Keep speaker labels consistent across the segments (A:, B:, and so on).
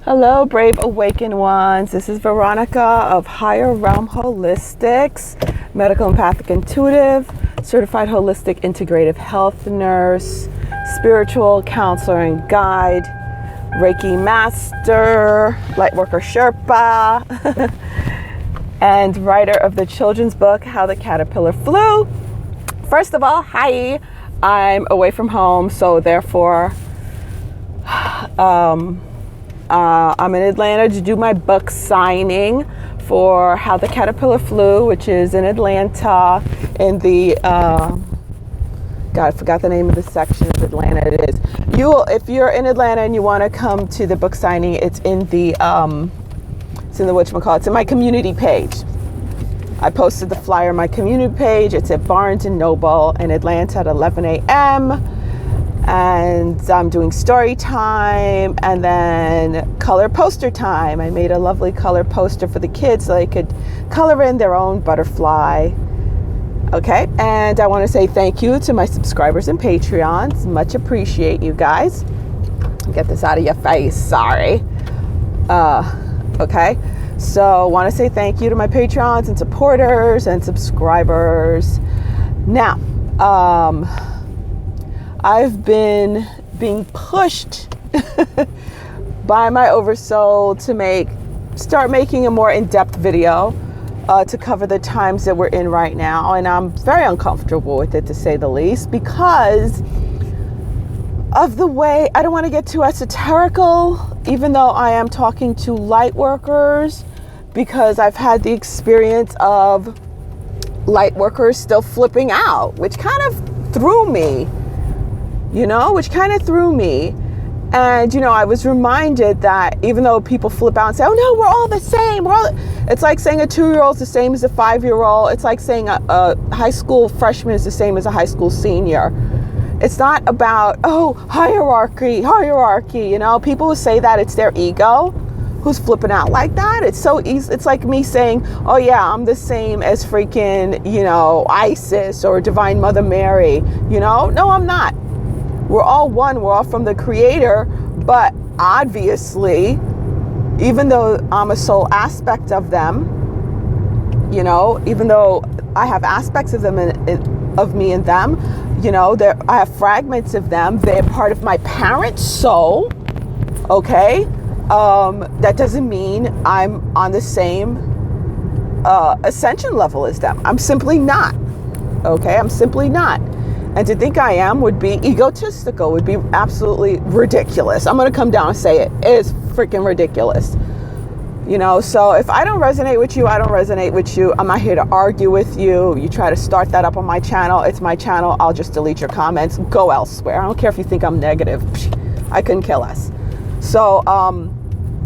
A: Hello, brave awakened ones. This is Veronica of Higher Realm Holistics, medical empathic intuitive, certified holistic integrative health nurse, spiritual counselor and guide, Reiki master, lightworker Sherpa, and writer of the children's book, How the Caterpillar Flew. First of all, hi. I'm away from home, so therefore, I'm in Atlanta to do my book signing for How the Caterpillar Flew, which is in Atlanta in the, God, I forgot the name of the section of Atlanta it is. If you're in Atlanta and you want to come to the book signing, it's in the whatchamacallit, it's in my community page. I posted the flyer on my community page. It's at Barnes & Noble in Atlanta at 11 a.m. And I'm doing story time and then color poster time. I made a lovely color poster for the kids so they could color in their own butterfly. Okay, and I want to say thank you to my subscribers and Patreons. Much appreciate you guys. Get this out of your face, sorry. Okay, so I want to say thank you to my Patreons and supporters and subscribers. Now, I've been being pushed by my oversoul to start making a more in-depth video to cover the times that we're in right now. And I'm very uncomfortable with it, to say the least, because of the way, I don't want to get too esoterical, even though I am talking to light workers, because I've had the experience of light workers still flipping out, which kind of threw me. And, I was reminded that even though people flip out and say, oh no, we're all the same. It's like saying a 2-year-old is the same as a 5-year-old. It's like saying a high school freshman is the same as a high school senior. It's not about, hierarchy. People who say that, it's their ego who's flipping out like that. It's so easy. It's like me saying, oh yeah, I'm the same as freaking, Isis or Divine Mother Mary. No, I'm not. We're all one, we're all from the Creator, but obviously, even though I'm a soul aspect of them, even though I have aspects of them of me and them, I have fragments of them. They're part of my parent soul, okay? That doesn't mean I'm on the same ascension level as them. I'm simply not, okay? I'm simply not. And to think I am would be egotistical, would be absolutely ridiculous. I'm going to come down and say it. It is freaking ridiculous. So if I don't resonate with you, I don't resonate with you. I'm not here to argue with you. You try to start that up on my channel. It's my channel. I'll just delete your comments. Go elsewhere. I don't care if you think I'm negative. I couldn't care less. So,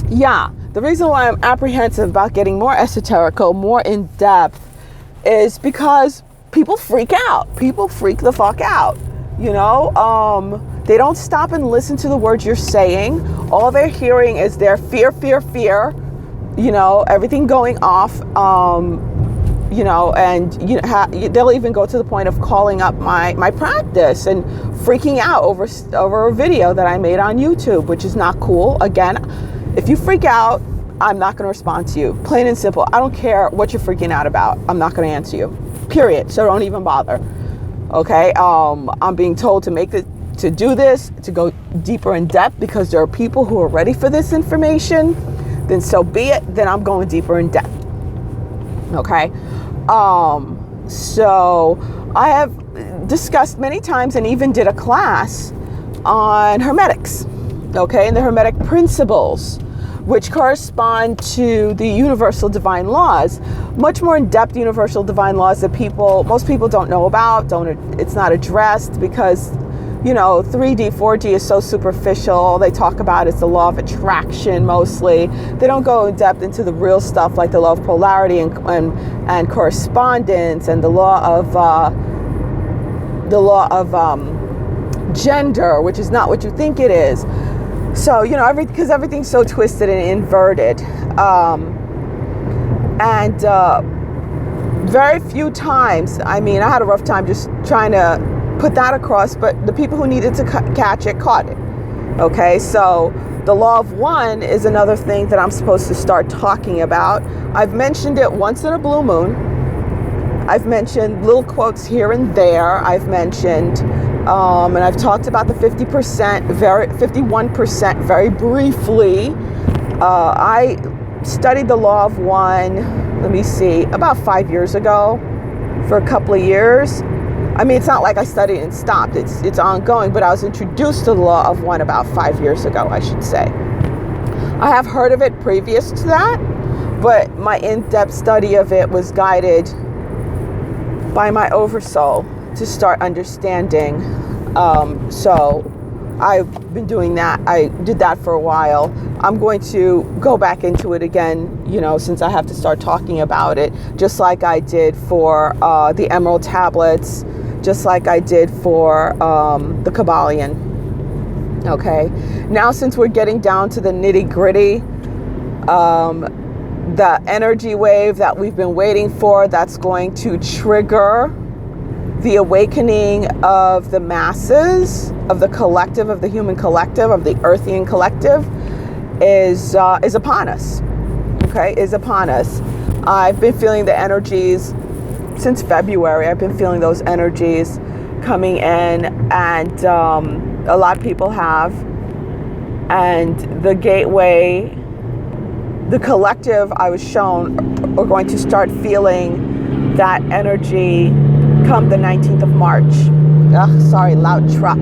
A: the reason why I'm apprehensive about getting more esoterical, more in depth, is because people freak out. People freak the fuck out. They don't stop and listen to the words you're saying. All they're hearing is their fear, everything going off, and they'll even go to the point of calling up my practice and freaking out over a video that I made on YouTube, which is not cool. Again, if you freak out, I'm not going to respond to you. Plain and simple. I don't care what you're freaking out about. I'm not going to answer you. Period. So don't even bother. Okay. I'm being told to do this, to go deeper in depth, because there are people who are ready for this information. Then so be it. Then I'm going deeper in depth. Okay. So I have discussed many times and even did a class on Hermetics. Okay. And the Hermetic principles, which correspond to the universal divine laws, much more in-depth universal divine laws that most people don't know about. It's not addressed because, 3D, 4D is so superficial. They talk about it's the law of attraction mostly. They don't go in depth into the real stuff like the law of polarity and correspondence and the law of gender, which is not what you think it is. So, because everything's so twisted and inverted. Very few times, I had a rough time just trying to put that across, but the people who needed to catch it, caught it. Okay, so The law of one is another thing that I'm supposed to start talking about. I've mentioned it once in a blue moon. I've mentioned little quotes here and there. I've mentioned, and I've talked about the 51% very briefly. I studied the law of one, let me see, about 5 years ago for a couple of years. I mean, it's not like I studied and stopped. It's ongoing, but I was introduced to the law of one about 5 years ago, I should say. I have heard of it previous to that, but my in-depth study of it was guided by my oversoul to start understanding. So I've been doing that. I did that for a while. I'm going to go back into it again, since I have to start talking about it, just like I did for the Emerald Tablets, just like I did for the Kabbalion. Okay. Now, since we're getting down to the nitty gritty, the energy wave that we've been waiting for, that's going to trigger the awakening of the masses, of the collective, of the human collective, of the Earthian collective, is upon us. Okay, is upon us. I've been feeling the energies since February. I've been feeling those energies coming in, and a lot of people have. And the gateway, the collective, I was shown, are going to start feeling that energy come the 19th of March. Sorry, loud truck.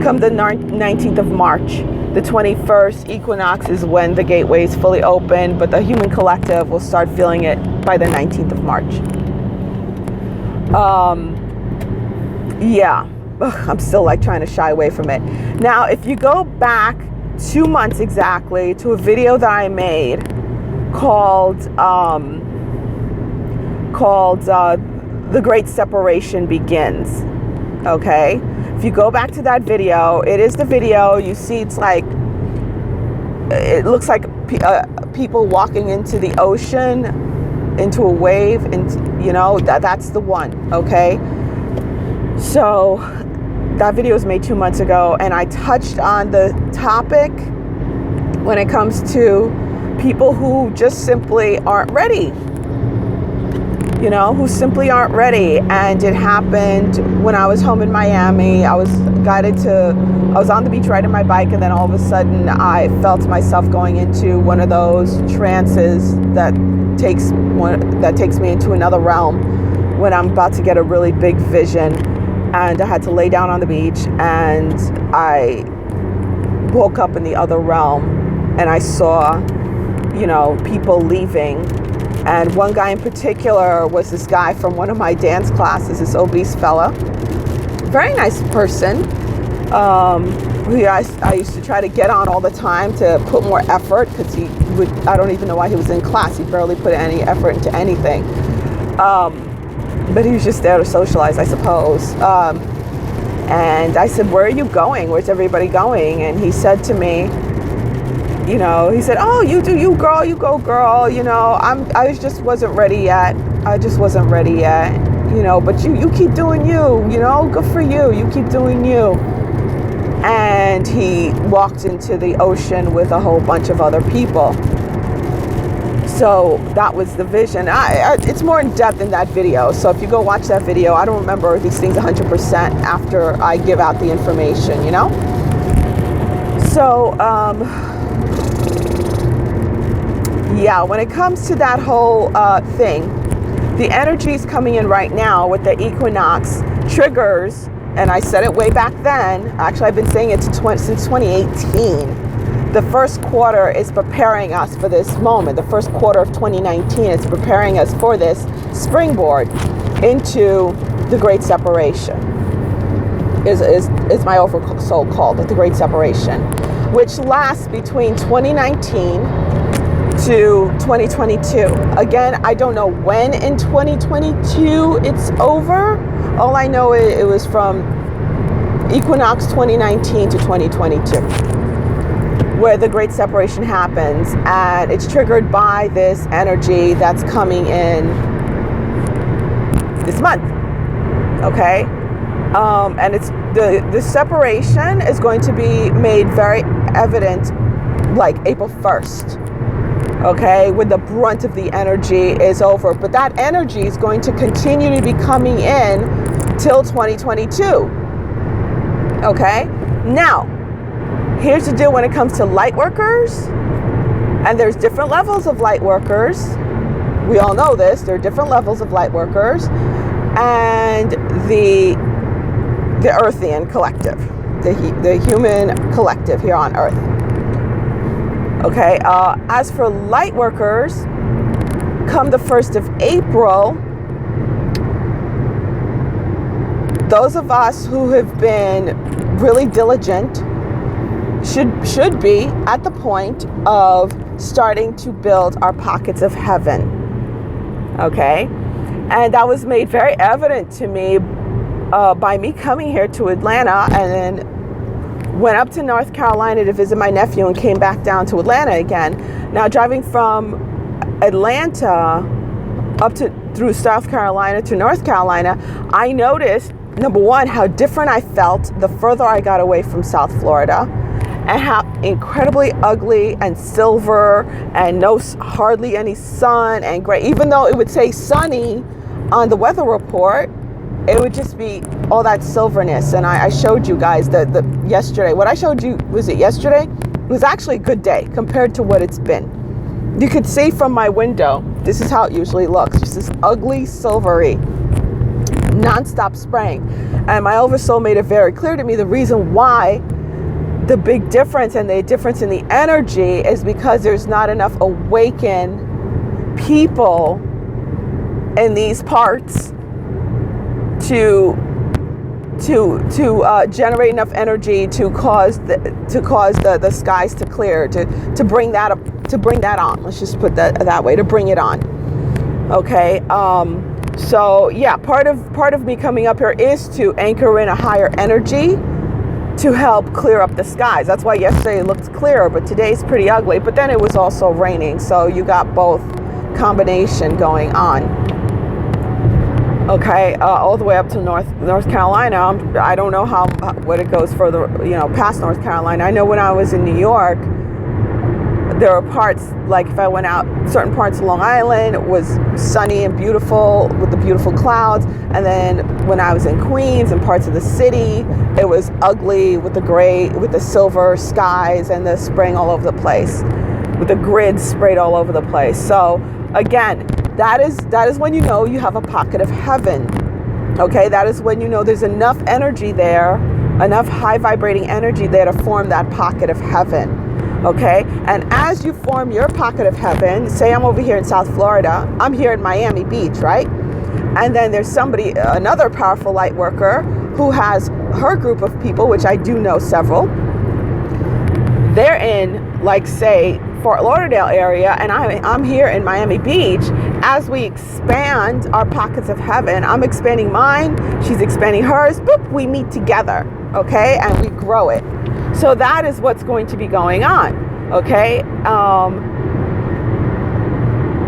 A: Come the 19th of March. The 21st equinox is when the gateway is fully open, but the human collective will start feeling it by the 19th of March. Yeah, I'm still like trying to shy away from it. Now, if you go back 2 months exactly to a video that I made called The Great Separation Begins. Okay, if you go back to that video, it is the video you see. It looks like people walking into the ocean, into a wave, and that's the one. Okay, so that video was made 2 months ago, and I touched on the topic when it comes to people who just simply aren't ready. Who simply aren't ready. And it happened when I was home in Miami. I was on the beach riding my bike, and then all of a sudden I felt myself going into one of those trances that takes me into another realm when I'm about to get a really big vision. And I had to lay down on the beach, and I woke up in the other realm, and I saw, people leaving. And one guy in particular was this guy from one of my dance classes, this obese fella. Very nice person. Who I used to try to get on all the time to put more effort, because I don't even know why he was in class. He barely put any effort into anything. But he was just there to socialize, I suppose. And I said, "Where are you going? Where's everybody going?" And he said to me, he said, "Oh, you do you, girl, you go, girl. I just wasn't ready yet. But you keep doing you, good for you. You keep doing you." And he walked into the ocean with a whole bunch of other people. So that was the vision. It's more in depth in that video. So if you go watch that video, I don't remember these things 100% after I give out the information, So, yeah, when it comes to that whole thing, the energy is coming in right now with the equinox triggers, and I said it way back then. Actually, I've been saying it since 2018. The first quarter is preparing us for this moment. The first quarter of 2019 is preparing us for this springboard into the Great Separation. Is my oversoul called it, the Great Separation, which lasts between 2019 to 2022. Again, I don't know when in 2022 it's over. All I know is it was from Equinox 2019 to 2022, where the Great Separation happens, and it's triggered by this energy that's coming in this month. Okay, and it's the separation is going to be made very evident like April 1st. Okay, when the brunt of the energy is over. But that energy is going to continue to be coming in till 2022. Okay, now, here's the deal when it comes to light workers. And there's different levels of light workers. We all know this. There are different levels of light workers. And the Earthian collective, the human collective here on Earth. Okay, as for light workers, come the 1st of April, those of us who have been really diligent should be at the point of starting to build our pockets of heaven. Okay, and that was made very evident to me by me coming here to Atlanta, and then went up to North Carolina to visit my nephew and came back down to Atlanta again. Now, driving from Atlanta through South Carolina to North Carolina, I noticed, number one, how different I felt the further I got away from South Florida, and how incredibly ugly and silver and hardly any sun and gray. Even though it would say sunny on the weather report, it would just be all that silverness. And I showed you guys the yesterday. What I showed you, was it yesterday? It was actually a good day compared to what it's been. You could see from my window, this is how it usually looks. Just this ugly, silvery, nonstop spraying. And my oversoul made it very clear to me the reason why the big difference and the difference in the energy is because there's not enough awakened people in these parts to generate enough energy to cause the skies to clear, to bring that on. Let's just put that way, to bring it on. Okay. So yeah, part of me coming up here is to anchor in a higher energy to help clear up the skies. That's why yesterday it looked clearer, but today's pretty ugly. But then it was also raining, so you got both combination going on. Okay, all the way up to North Carolina. I don't know what it goes further, past North Carolina. I know when I was in New York, there were parts, like if I went out, certain parts of Long Island, it was sunny and beautiful with the beautiful clouds. And then when I was in Queens and parts of the city, it was ugly with the gray, with the silver skies and the spraying all over the place, with the grids sprayed all over the place. So again, that is when you know you have a pocket of heaven. Okay, that is when you know there's enough energy there, enough high vibrating energy there to form that pocket of heaven. Okay, and as you form your pocket of heaven, say I'm over here in South Florida, I'm here in Miami Beach, right? And then there's another powerful light worker who has her group of people, which I do know several. They're in, like, say, Fort Lauderdale area, and I'm here in Miami Beach. As we expand our pockets of heaven, I'm expanding mine, she's expanding hers, boop, we meet together, okay, and we grow it. So that is what's going to be going on, okay?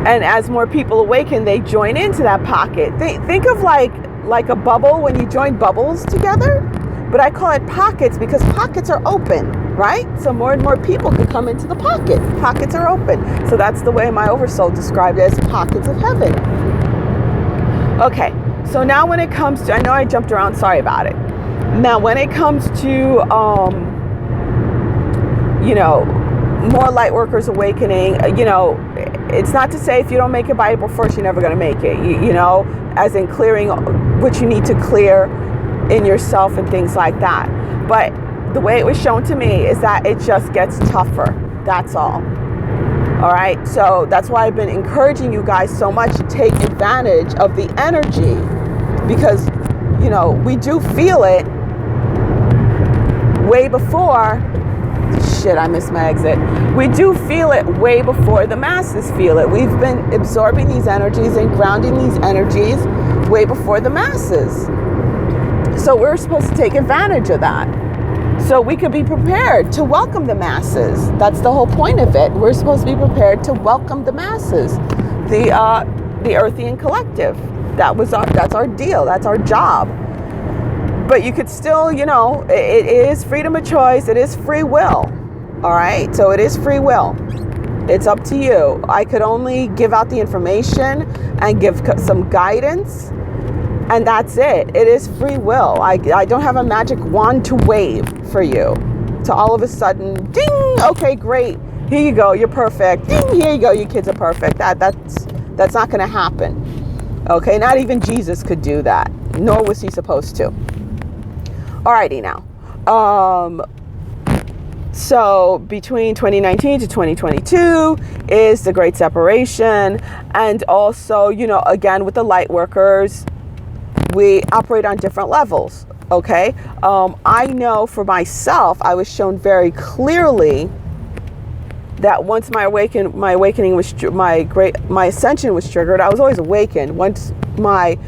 A: And as more people awaken, they join into that pocket. Think of like a bubble when you join bubbles together, but I call it pockets because pockets are open, right? So more and more people can come into the pocket. Pockets are open. So that's the way my oversoul described it, as pockets of heaven. Okay, so now when it comes to, I know I jumped around, sorry about it. Now when it comes to, more light workers awakening, it's not to say if you don't make it by April 1st, you're never going to make it, as in clearing what you need to clear in yourself and things like that. But the way it was shown to me is that it just gets tougher. That's all. All right. So that's why I've been encouraging you guys so much to take advantage of the energy, because, we do feel it way before. Shit, I missed my exit. We do feel it way before the masses feel it. We've been absorbing these energies and grounding these energies way before the masses. So we're supposed to take advantage of that, so we could be prepared to welcome the masses. That's the whole point of it. We're supposed to be prepared to welcome the masses, the Earthian collective. That's our deal. That's our job. But you could still, it is freedom of choice. It is free will. All right. So it is free will. It's up to you. I could only give out the information and give some guidance, and that's it. It is free will. I don't have a magic wand to wave for you to all of a sudden, ding, okay, great. Here you go. You're perfect. Ding, here you go. Your kids are perfect. That's not going to happen. Okay. Not even Jesus could do that, nor was he supposed to. Alrighty now. So between 2019 to 2022 is the Great Separation. And also, again, with the light workers, we operate on different levels. Okay. I know for myself, I was shown very clearly that once my awakening was, my ascension was triggered, I was always awakened. Once I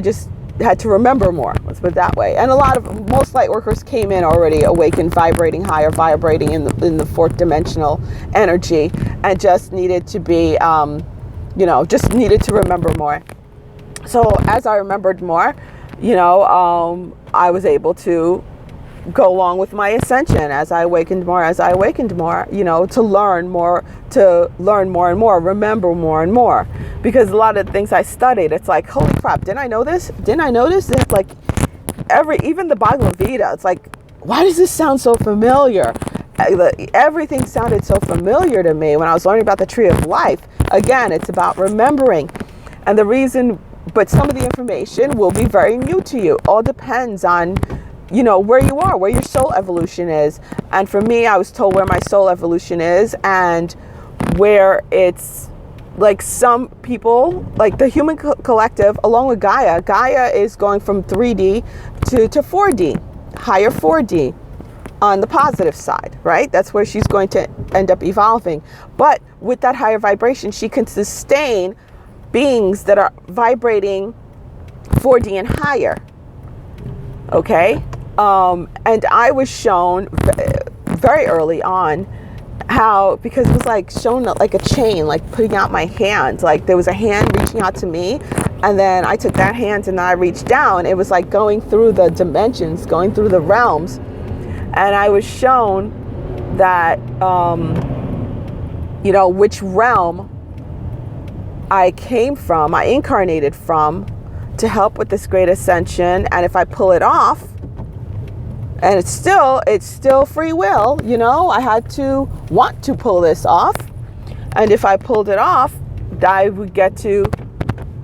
A: just had to remember more, let's put it that way. And most light workers came in already awakened, vibrating higher, vibrating in the fourth dimensional energy, and just needed to be, just needed to remember more. So as I remembered more, I was able to go along with my ascension as I awakened more, to learn more and more, remember more and more. Because a lot of the things I studied, it's like, holy crap, didn't I know this? It's like even the Bhagavad Gita, it's like, why does this sound so familiar? Everything sounded so familiar to me when I was learning about the tree of life. Again, it's about remembering. And but some of the information will be very new to you. All depends on where you are, where your soul evolution is. And for me, I was told where my soul evolution is, and where it's like some people, like the human collective, along with Gaia. Gaia is going from 3D to 4D, higher 4D on the positive side, right? That's where she's going to end up evolving. But with that higher vibration, she can sustain beings that are vibrating 4D and higher. Okay. And I was shown very early on how, because it was like shown like a chain, like putting out my hands, like there was a hand reaching out to me, and then I took that hand and then I reached down. It was like going through the dimensions, going through the realms. And I was shown that, which realm I came from, I incarnated from, to help with this great ascension. And if I pull it off, and it's still free will, I had to want to pull this off. And if I pulled it off, I would get to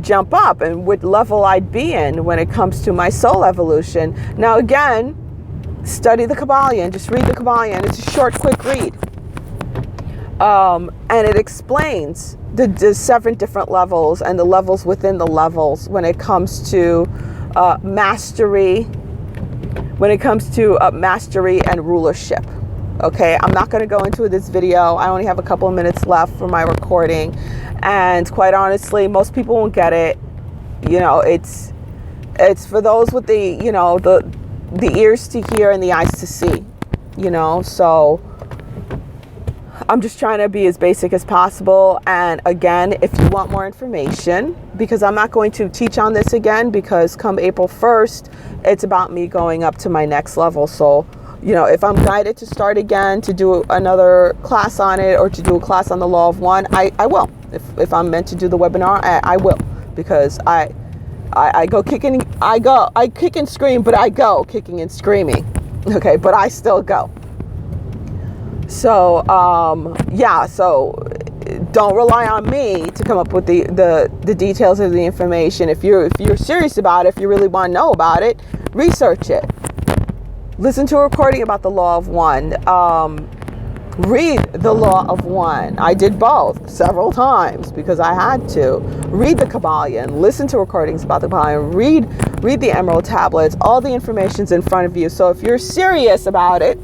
A: jump up, and what level I'd be in when it comes to my soul evolution. Now, again, study the Kabbalion, just read the Kabbalion. It's a short, quick read. And it explains the 7 different levels and the levels within the levels when it comes to mastery. When it comes to mastery and rulership. Okay, I'm not going to go into this video. I only have a couple of minutes left for my recording, and quite honestly, most people won't get it. It's for those with the ears to hear and the eyes to see. So I'm just trying to be as basic as possible. And again, if you want more information, because I'm not going to teach on this again, because come April 1st, it's about me going up to my next level. So, if I'm guided to start again, to do another class on it, or to do a class on the Law of One, I will. If I'm meant to do the webinar, I will, because I kick and scream, but I go kicking and screaming. Okay, but I still go. So, so don't rely on me to come up with the details of the information. If you're serious about it, if you really want to know about it, research it. Listen to a recording about the Law of One. Read the Law of One. I did both several times because I had to. Read the Kabbalion. Listen to recordings about the Kabbalion. Read the Emerald Tablets. All the information's in front of you. So if you're serious about it,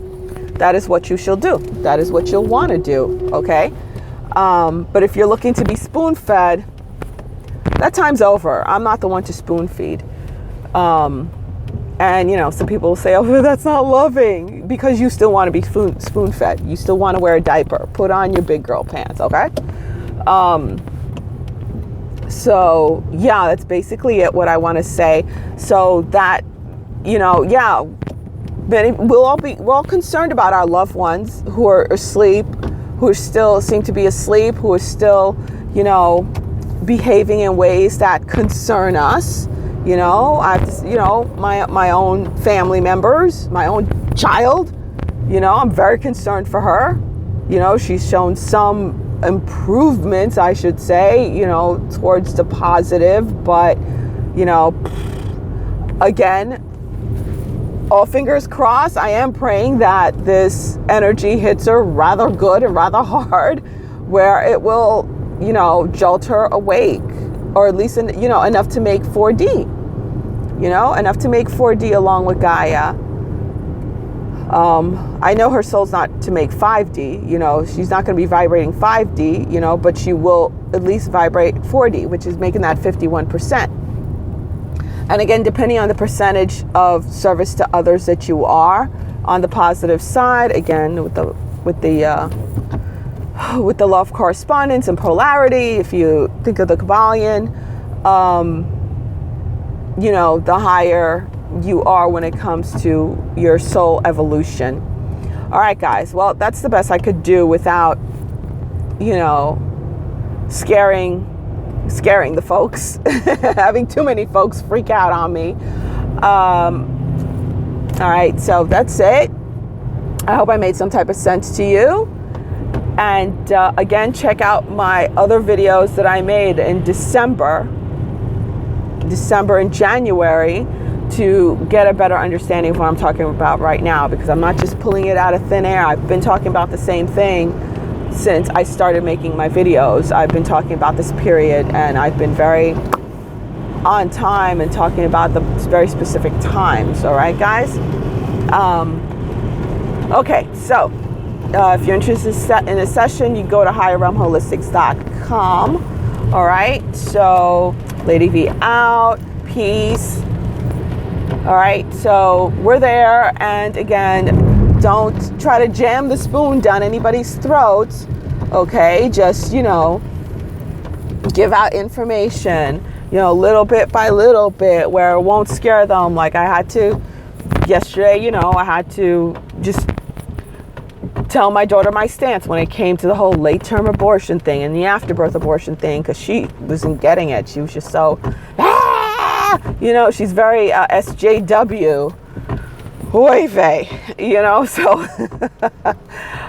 A: that is what you shall do. That is what you'll want to do. Okay? But if you're looking to be spoon-fed, that time's over. I'm not the one to spoon-feed. And, some people will say, oh, that's not loving, because you still want to be spoon-fed. You still want to wear a diaper. Put on your big girl pants, okay? So, that's basically it, what I want to say. So that, we're all concerned about our loved ones who are asleep, who still seem to be asleep, who are still, behaving in ways that concern us. My own family members, my own child, I'm very concerned for her. She's shown some improvements, I should say, towards the positive, but, again, all fingers crossed, I am praying that this energy hits her rather good and rather hard, where it will, jolt her awake, or at least, enough to make 4D, enough to make 4D along with Gaia. I know her soul's not to make 5D, she's not going to be vibrating 5D, but she will at least vibrate 4D, which is making that 51%. And again, depending on the percentage of service to others that you are on the positive side, again, with the law of correspondence and polarity, if you think of the Kabbalion, the higher you are when it comes to your soul evolution. All right, guys. Well, that's the best I could do without, scaring the folks, having too many folks freak out on me. All right, so that's it. I hope I made some type of sense to you. And again, check out my other videos that I made in December and January to get a better understanding of what I'm talking about right now, because I'm not just pulling it out of thin air. I've been talking about the same thing since I started making my videos. I've been talking about this period, and I've been very on time and talking about the very specific times. All right, guys? Okay, so if you're interested in a session, you go to higherrealmholistics.com. All right, so Lady V out. Peace. All right, so we're there, and again, don't try to jam the spoon down anybody's throats, okay? Just, give out information, little bit by little bit, where it won't scare them. Like I had to yesterday, I had to just tell my daughter my stance when it came to the whole late-term abortion thing and the afterbirth abortion thing, because she wasn't getting it. She was just so, she's very SJW. Oy vey, so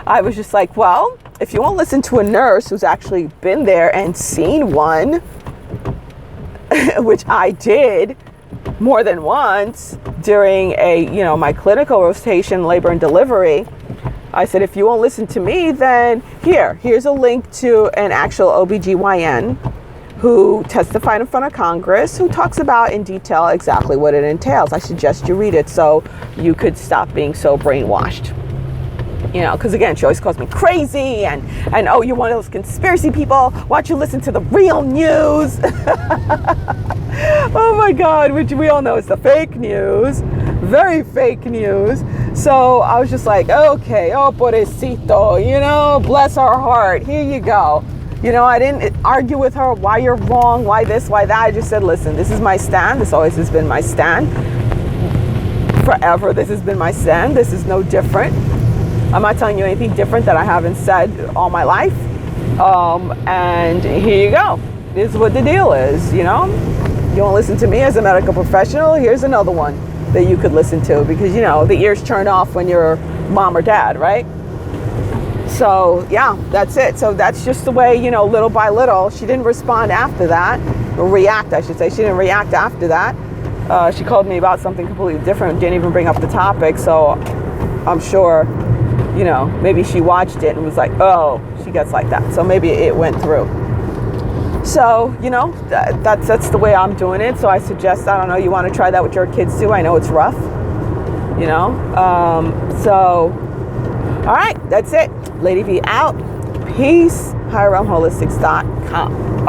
A: I was just like, well, if you won't listen to a nurse who's actually been there and seen one, which I did more than once during my clinical rotation, labor and delivery, I said, if you won't listen to me, then here's a link to an actual OBGYN who testified in front of Congress, who talks about in detail exactly what it entails. I suggest you read it so you could stop being so brainwashed. Because again, she always calls me crazy and oh, you're one of those conspiracy people. Why don't you listen to the real news? Oh my God, which we all know is the fake news. Very fake news. So I was just like, okay, oh, pobrecito, bless her heart. Here you go. I didn't argue with her, why you're wrong, why this, why that. I just said, listen, this is my stand. This always has been my stand. Forever, this has been my stand. This is no different. I'm not telling you anything different that I haven't said all my life. And here you go. This is what the deal is, You won't listen to me as a medical professional. Here's another one that you could listen to, because, the ears turn off when you're mom or dad, right? So yeah, that's it. So that's just the way, little by little. She didn't respond after that, or react, I should say. She didn't react after that. She called me about something completely different, didn't even bring up the topic. So I'm sure, maybe she watched it and was like, oh, she gets like that. So maybe it went through. So, that's the way I'm doing it. So I suggest, I don't know, you want to try that with your kids too. I know it's rough, so, all right, that's it. Lady V out. Peace. higherrealmholistics.com.